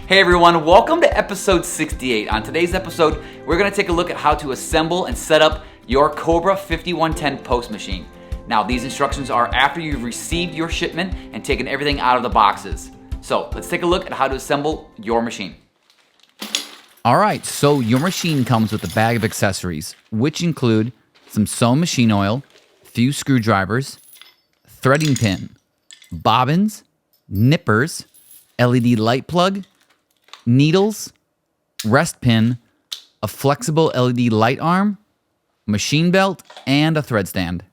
Hey everyone, welcome to episode 68. On today's episode, we're going to take a look at how to assemble and set up your Cobra 5110 post machine. Now, these instructions are after you've received your shipment and taken everything out of the boxes. So let's take a look at how to assemble your machine. All right, so your machine comes with a bag of accessories, which include some sewing machine oil, a few screwdrivers, threading pin, bobbins, nippers, LED light plug, needles, rest pin, a flexible LED light arm, machine belt, and a thread stand.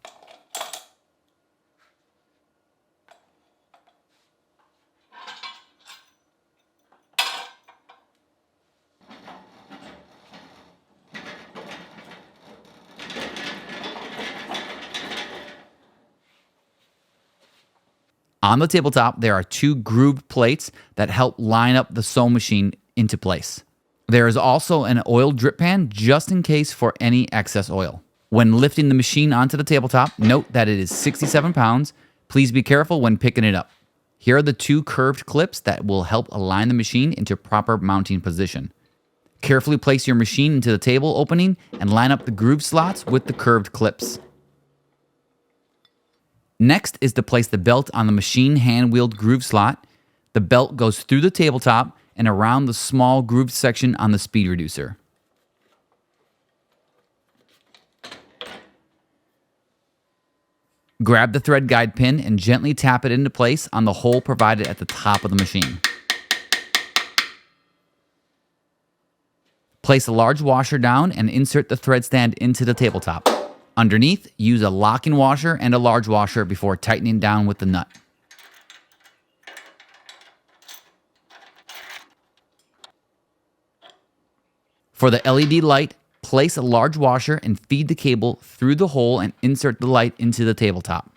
On the tabletop, there are two grooved plates that help line up the sewing machine into place. There is also an oil drip pan just in case for any excess oil. When lifting the machine onto the tabletop, note that it is 67 pounds. Please be careful when picking it up. Here are the two curved clips that will help align the machine into proper mounting position. Carefully place your machine into the table opening and line up the groove slots with the curved clips. Next is to place the belt on the machine hand-wheeled groove slot. The belt goes through the tabletop and around the small grooved section on the speed reducer. Grab the thread guide pin and gently tap it into place on the hole provided at the top of the machine. Place a large washer down and insert the thread stand into the tabletop. Underneath, use a locking washer and a large washer before tightening down with the nut. For the LED light, place a large washer and feed the cable through the hole and insert the light into the tabletop.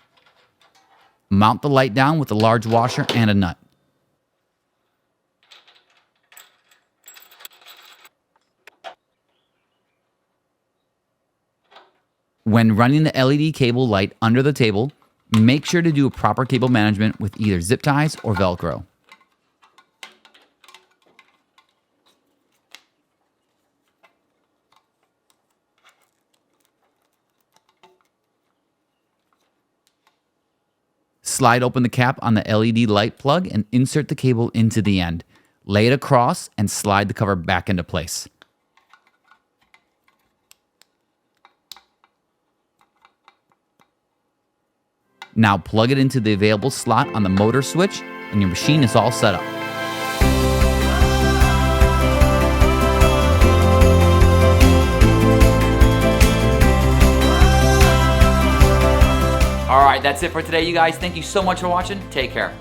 Mount the light down with a large washer and a nut. When running the LED cable light under the table, make sure to do a proper cable management with either zip ties or Velcro. Slide open the cap on the LED light plug and insert the cable into the end. Lay it across and slide the cover back into place. Now plug it into the available slot on the motor switch and your machine is all set up. All right, that's it for today, you guys. Thank you so much for watching. Take care.